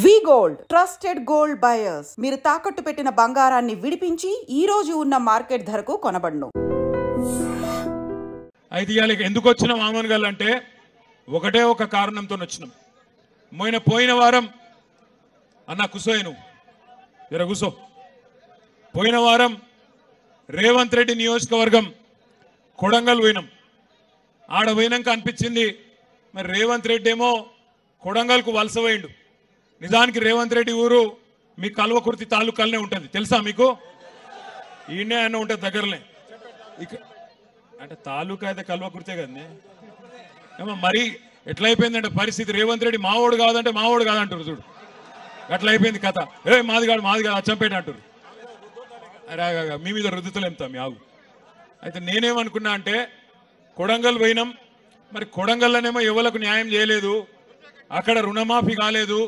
వి gold trusted gold buyers మీరు తాకట్టు పెట్టిన బంగారాన్ని విడిపించి ఈ రోజు ఉన్న మార్కెట్ ధరకు కొనబడును. అయితే ఇయాల ఎందుకు వచ్చినాం ఆమన్గల్ అంటే ఒకటే ఒక కారణంతో వచ్చినాం. పోయిన వారం అన్న కుసోయను జర కుసో. పోయిన వారం రేవంత్ రెడ్డి నియోజకవర్గం కొడంగల్ పోయినాం. ఆడ పోయినాక అనిపించింది మరి రేవంత్ రెడ్డి ఏమో కొడంగల్కు వలస పోయిండు. నిజానికి రేవంత్ రెడ్డి ఊరు మీ కల్వకుర్తి తాలూకాలనే ఉంటుంది, తెలుసా మీకు? ఈయనే అన్న ఉంటుంది దగ్గరనే. ఇక అంటే తాలూకా అయితే కల్వకుర్తే కదనే. ఏమో మరి ఎట్లా అయిపోయిందంటే పరిస్థితి, రేవంత్ రెడ్డి మావోడు కాదంటే మావోడు కాదంటారు చూడు, అట్లా అయిపోయింది కథ. మాది కాదు అచ్చంపేట అంటారు. అరే మీ మీద రుద్దుతలేంతా మీ ఆగు. అయితే నేనేమనుకున్నా అంటే కొడంగల్ పోయినాం, మరి కొడంగల్లోనేమో ఎవరికి న్యాయం చేయలేదు, అక్కడ రుణమాఫీ కాలేదు,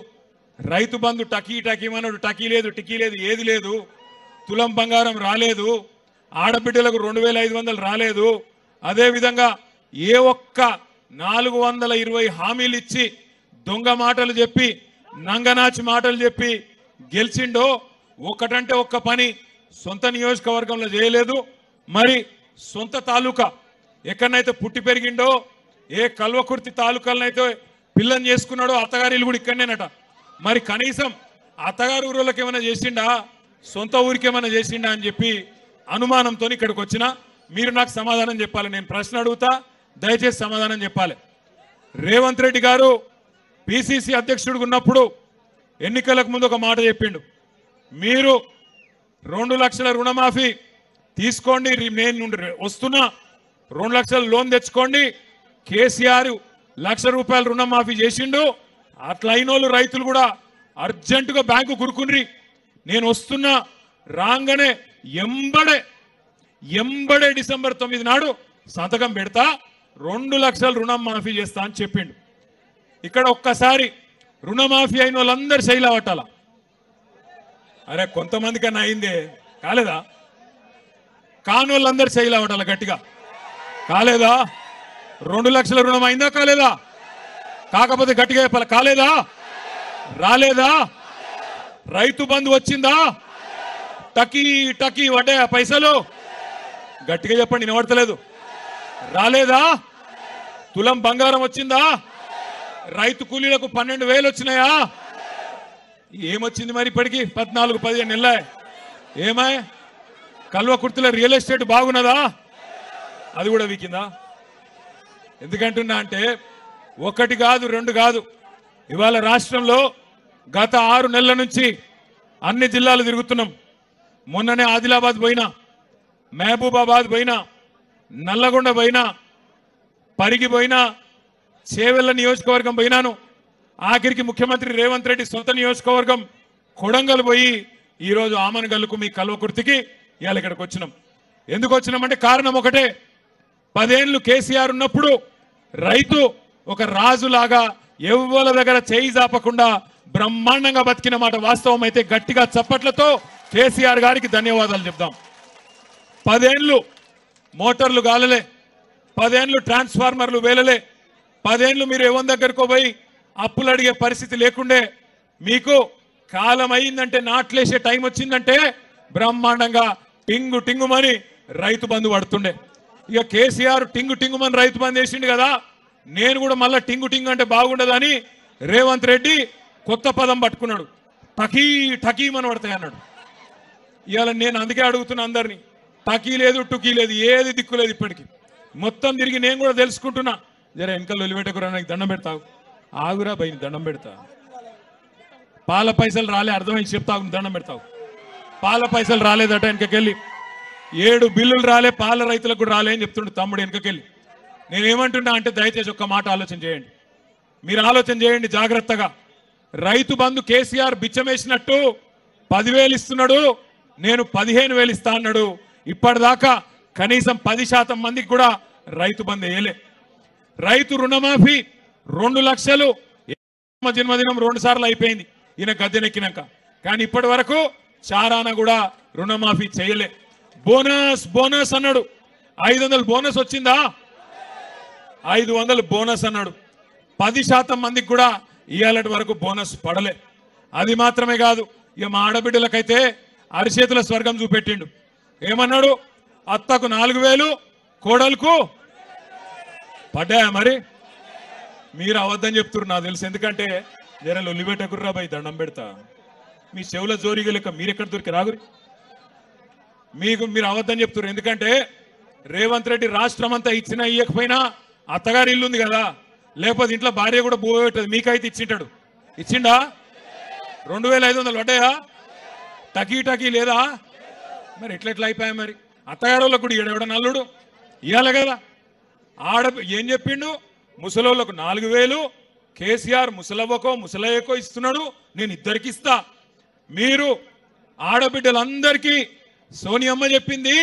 రైతు బంధు టకీమన్నాడు, టకీ లేదు ఏది లేదు, తులం బంగారం రాలేదు, ఆడబిడ్డలకు 2500 రాలేదు. అదేవిధంగా ఏ ఒక్క 420 హామీలు ఇచ్చి దొంగ మాటలు చెప్పి నంగనాచి మాటలు చెప్పి గెలిచిండో ఒక్కటంటే ఒక్క పని సొంత నియోజకవర్గంలో చేయలేదు. మరి సొంత తాలూకా ఎక్కడనైతే పుట్టి పెరిగిండో, ఏ కల్వకుర్తి తాలూకాలనైతే పిల్లని చేసుకున్నాడో అత్తగారి ఇల్లు కూడా ఇక్కడనేనట. మరి కనీసం అత్తగారి ఊళ్ళకి ఏమైనా చేసిండా, సొంత ఊరికి ఏమైనా చేసిండా అని చెప్పి అనుమానంతో ఇక్కడికి వచ్చినా. మీరు నాకు సమాధానం చెప్పాలి, నేను ప్రశ్న అడుగుతా, దయచేసి సమాధానం చెప్పాలి. రేవంత్ రెడ్డి గారు పిసిసి అధ్యక్షుడిగా ఉన్నప్పుడు ఎన్నికలకు ముందు ఒక మాట చెప్పిండు, మీరు 2 లక్షల రుణమాఫీ తీసుకోండి, నేను వస్తున్నా 2 లక్షల లోన్ తెచ్చుకోండి. కేసీఆర్ 1 లక్ష రూపాయలు రుణమాఫీ చేసిండు, అట్లా అయినోళ్ళు రైతులు కూడా అర్జెంటుగా బ్యాంకు కురుకుని నేను వస్తున్నా, రాగానే ఎంబడే డిసెంబర్ 9 నాడు సంతకం పెడతా, 2 లక్షల రుణం మాఫీ చేస్తా అని చెప్పిండు. ఇక్కడ ఒక్కసారి రుణమాఫీ అయిన వాళ్ళందరూ శైలా పట్టాల. అరే కొంతమంది కన్నా అయిందే, కాలేదా? కాని వాళ్ళందరూ శైలా పట్టాల గట్టిగా, కాలేదా? 2 లక్షల రుణం అయిందా కాలేదా? కాకపోతే గట్టిగా చెప్పాలి, కాలేదా? రాలేదా? రైతు బంధు వచ్చిందా? టకీ వడ్డాయా పైసలు? గట్టిగా చెప్పండి, వినబడతలేదు. రాలేదా? తులం బంగారం వచ్చిందా? రైతు కూలీలకు 12,000 వచ్చినాయా? ఏమొచ్చింది మరి ఇప్పటికి? 14-15 నెలల ఏమై కల్వకుర్తిలో రియల్ ఎస్టేట్ బాగున్నదా? అది కూడా వీకిందా? ఎందుకంటున్నా అంటే 1 కాదు 2 కాదు, ఇవాళ రాష్ట్రంలో గత 6 నెలల నుంచి అన్ని జిల్లాలు తిరుగుతున్నాం. మొన్ననే ఆదిలాబాద్ పోయినా, మహబూబాబాద్ పోయినా, నల్లగొండ పోయినా, పరిగి పోయినా, చేవెళ్ల నియోజకవర్గం పోయినాను. ఆఖరికి ముఖ్యమంత్రి రేవంత్ రెడ్డి సొంత నియోజకవర్గం కొడంగల్ పోయి ఈరోజు ఆమన్గల్కు మీ కల్వకుర్తికి ఇవాళ ఇక్కడికి వచ్చినాం. ఎందుకు వచ్చినామంటే కారణం ఒకటే, 10 ఏళ్ళు కేసీఆర్ ఉన్నప్పుడు రైతు ఒక రాజులాగా ఎవ్వల దగ్గర చేయి జాపకుండా బ్రహ్మాండంగా బతికిన మాట వాస్తవం. అయితే గట్టిగా చప్పట్లతో కేసీఆర్ గారికి ధన్యవాదాలు చెప్దాం. 10 ఏళ్ళు మోటార్లు గాలలే, 10 ఏళ్ళు ట్రాన్స్ఫార్మర్లు వేలలే, 10 ఏళ్ళు మీరు ఎవరి దగ్గరకు పోయి అప్పులు అడిగే పరిస్థితి లేకుండే. మీకు కాలం అయిందంటే, నాట్లేసే టైం వచ్చిందంటే బ్రహ్మాండంగా టింగుమని రైతు బంధు పడుతుండే. ఇక కేసీఆర్ టింగుమని రైతు బంధు వేసిండు కదా, నేను కూడా మళ్ళీ టింగు అంటే బాగుండదని రేవంత్ రెడ్డి కొత్త పదం పట్టుకున్నాడు, టకీమని పడతాయి అన్నాడు. ఇవాళ నేను అందుకే అడుగుతున్నా అందరినీ, టకీ లేదు టుకీ లేదు, ఏది దిక్కు లేదు. ఇప్పటికి మొత్తం తిరిగి నేను కూడా తెలుసుకుంటున్నా. జర వెనకాల వదిలిపెట్టకురా, నాకు దండం పెడతావు, ఆగురా బయట దండం పెడతా. పాల పైసలు రాలే, అర్థమైంది చెప్తావు, దండం పెడతావు. పాల పైసలు రాలేదట, వెనకకెళ్ళి 7 బిల్లులు రాలే, పాల రైతులకు కూడా రాలే అని చెప్తుండే తమ్ముడు వెనకకెళ్ళి. నేనేమంటున్నా అంటే దయచేసి ఒక్క మాట ఆలోచన చేయండి, మీరు ఆలోచన చేయండి జాగ్రత్తగా. రైతు బంధు కేసీఆర్ బిచ్చమేసినట్టు 10,000 ఇస్తున్నాడు, నేను 15,000 ఇస్తా అన్నాడు. ఇప్పటిదాకా కనీసం 10% మందికి కూడా రైతు బంధు వేయలే. రైతు రుణమాఫీ 2 లక్షలు జన్మదినం 2 సార్లు అయిపోయింది ఈయన గద్దెనెక్కినాక, కానీ ఇప్పటి వరకు చారాన కూడా రుణమాఫీ చేయలే. బోనస్ అన్నాడు, 500 బోనస్ వచ్చిందా? 500 బోనస్ అన్నాడు. 10% మందికి కూడా ఇయాలటి వరకు బోనస్ పడలే. అది మాత్రమే కాదు, ఇక మా ఆడబిడ్డలకైతే అరిచేతుల స్వర్గం చూపెట్టిండు. ఏమన్నాడు? అత్తకు 4000, కోడలకు పడ్డాయా? మరి మీరు అవద్దని చెప్తున్నారు నాకు తెలుసు. ఎందుకంటే జర లొల్లి పెట్టకుర్రా బై, దండం పెడతా. మీ చెవుల జోరిగా లెక్క మీరెక్కడ దొరికి రాగురి. మీరు అవద్దని చెప్తున్నారు. ఎందుకంటే రేవంత్ రెడ్డి రాష్ట్రం అంతా ఇచ్చినా ఇయ్యకపోయినా అత్తగారి ఇల్లు ఉంది కదా, లేకపోతే ఇంట్లో భార్య కూడా పోయేటది. మీకైతే ఇచ్చింటాడు. ఇచ్చిండా? 2500 పడ్డాయా? టకీ లేదా? మరి ఎట్లెట్లా అయిపోయా? మరి అత్తగారు వాళ్ళకు కూడా ఎవడ నల్లుడు ఇవ్వాలి కదా. ఏం చెప్పిండు? ముసలోళ్ళకు 4000, కేసీఆర్ ముసలవ్వకో ముసలయ్యకో ఇస్తున్నాడు, నేను ఇద్దరికి ఇస్తా. మీరు ఆడబిడ్డలందరికీ సోనియమ్మ చెప్పింది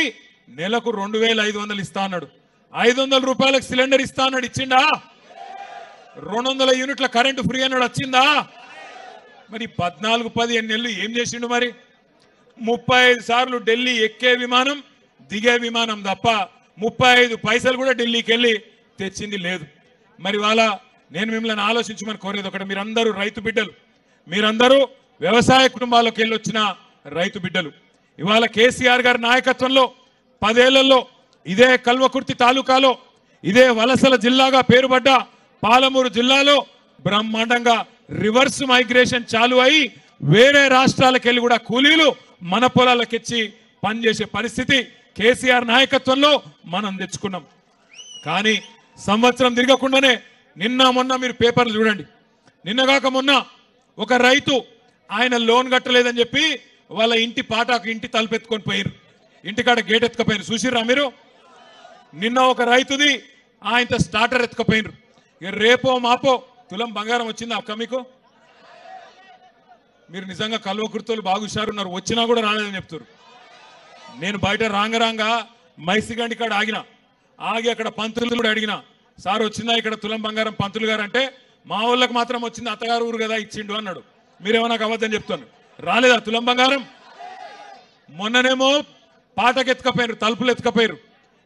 నెలకు 2500 ఇస్తా అన్నాడు. 500 రూపాయలకు సిలిండర్ ఇస్తా అన్నాడు. ఇచ్చిండా? 200 యూనిట్ల కరెంటు ఫ్రీ అన్నాడు. వచ్చిందా? మరి 14-15 నెలలు ఏం చేసిండు? మరి 35 సార్లు ఢిల్లీ ఎక్కే విమానం, దిగే విమానం తప్ప 35 పైసలు కూడా ఢిల్లీకి వెళ్ళి తెచ్చింది లేదు. మరి వాళ్ళ నేను మిమ్మల్ని ఆలోచించమని కోరేది ఒకటి, మీరందరూ రైతు బిడ్డలు, మీరందరూ వ్యవసాయ కుటుంబాలకు వెళ్ళి వచ్చిన రైతు బిడ్డలు. ఇవాళ కేసీఆర్ గారి నాయకత్వంలో 10 ఏళ్లలో ఇదే కల్వకుర్తి తాలూకాలో, ఇదే వలసల జిల్లాగా పేరుపడ్డ పాలమూరు జిల్లాలో బ్రహ్మాండంగా రివర్స్ మైగ్రేషన్ చాలు అయి వేరే రాష్ట్రాలకు వెళ్ళి కూడా కూలీలు మన పొలాలకెచ్చి పనిచేసే పరిస్థితి కేసీఆర్ నాయకత్వంలో మనం తెచ్చుకున్నాం. కానీ సంవత్సరం తిరగకుండానే నిన్న మొన్న మీరు పేపర్లు చూడండి, నిన్నగాక మొన్న ఒక రైతు ఆయన లోన్ కట్టలేదని చెప్పి వాళ్ళ ఇంటి పాటాకు ఇంటి తలుపెత్తుకొని పోయారు, ఇంటికాడ గేట్ ఎత్తుకపోయారు. చూసిర్రా మీరు? నిన్న ఒక రైతుది ఆయనతో స్టార్టర్ ఎత్తుకపోయినారు. రేపో మాపో తులం బంగారం వచ్చిందా అక్క మీకు? మీరు నిజంగా కల్వకుర్తోలు బాగా హుషారున్నారు, వచ్చినా కూడా రాలేదని చెప్తారు. నేను బయట రాంగ మైసిగండి కాడ ఆగి అక్కడ పంతులు కూడా అడిగిన, సార్ వచ్చిందా ఇక్కడ తులం బంగారం పంతులు గారు అంటే, మా వాళ్ళకి మాత్రం వచ్చింది, అత్తగారు ఊరు కదా ఇచ్చిండు అన్నాడు. మీరేమో నాకు అవద్దని చెప్తాను. రాలేదా తులం బంగారం? మొన్ననేమో పాటకు ఎత్తుకపోయినారు, తలుపులు ఎత్తుకపోయారు,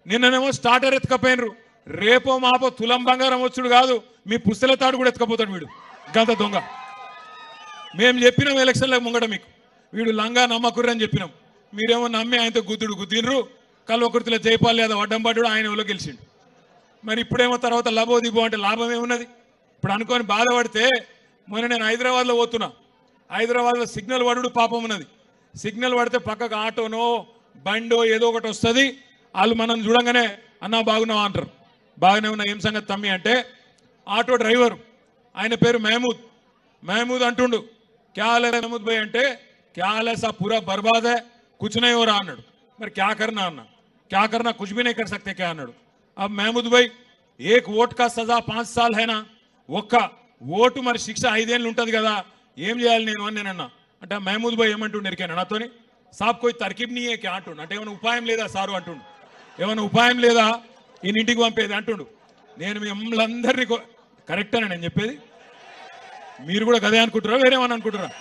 నిన్ననేమో స్టార్టర్ ఎత్తుకపోయినారు. రేపో మాపో తులం బంగారం వచ్చుడు కాదు, మీ పుస్తల తాడు కూడా ఎత్తుకపోతాడు వీడు, గంత దొంగ. మేము చెప్పినాం ఎలక్షన్లకు ముంగట మీకు, వీడు లంగా నమ్మకుర్రు అని చెప్పినాం. మీరేమో నమ్మి ఆయనతో గుద్దినరు. కల్వకుర్తిలో జైపాల్ యాదవ్ అడ్డం పడ్డాడు, ఆయన ఎవరో గెలిచిండు. మరి ఇప్పుడేమో తర్వాత లబో దిబో అంటే లాభం ఏమున్నది? ఇప్పుడు అనుకొని బాధపడితే, మొన్న నేను హైదరాబాద్లో పోతున్నా, హైదరాబాద్లో సిగ్నల్ పడుడు పాపం ఉన్నది. సిగ్నల్ పడితే పక్కకు ఆటోనో బండో ఏదో ఒకటి వస్తుంది, వాళ్ళు మనం చూడంగానే అన్నా బాగున్నావా అంటారు. బాగానే ఉన్నా, ఏం సంగతి తమ్మి అంటే, ఆటో డ్రైవరు ఆయన పేరు మహమూద్ అంటుండు. క్యాలే మహమూద్ భాయ్ అంటే, క్యాలే సా పూరా బర్బాద్ హై, కుచ్ నహీ హో రహా అన్నాడు. మరి క్యా కర్నా అన్నా, క్యా కర్నా కుచ్ భీ నహీ కర్ సక్తే క్యా అన్నాడు. अब महमूद भाई एक वोट का सजा 5 साल है ना, ఒక్క ఓటు మరి శిక్ష 5 ఏళ్ళు ఉంటుంది కదా, ఏం చేయాలి నేను అని నేనన్నా. అంటే మహమూద్ భాయ్ ఏమంటుండు ఎరికాను నాతోని, సాబ్ కోయి తర్కీబ్ నీ కే అంటుండు. అంటే ఏమైనా ఉపాయం లేదా సారు అంటుండు, ఏమైనా ఉపాయం లేదా ఈయన ఇంటికి పంపేది అంటుండు. నేను మిమ్మల్ని అందరినీ కరెక్టేనా నేను చెప్పేది? మీరు కూడా గదే అనుకుంటారా వేరేమని అనుకుంటారా?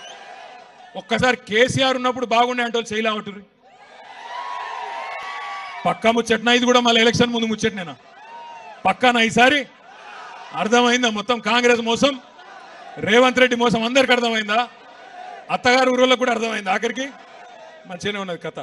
ఒక్కసారి కేసీఆర్ ఉన్నప్పుడు బాగుండే అంటే వాళ్ళు చేయలేమంటారు. పక్కా ముచ్చట్నా ఇది కూడా? మళ్ళీ ఎలక్షన్ ముందు ముచ్చట్నేనా? పక్కానా ఈసారి? అర్థమైందా మొత్తం కాంగ్రెస్ మోసం, రేవంత్ రెడ్డి మోసం అందరికి అర్థమైందా? అత్తగారు ఊళ్ళో కూడా అర్థమైందా? ఆఖరికి మంచిగానే ఉన్నది కథ.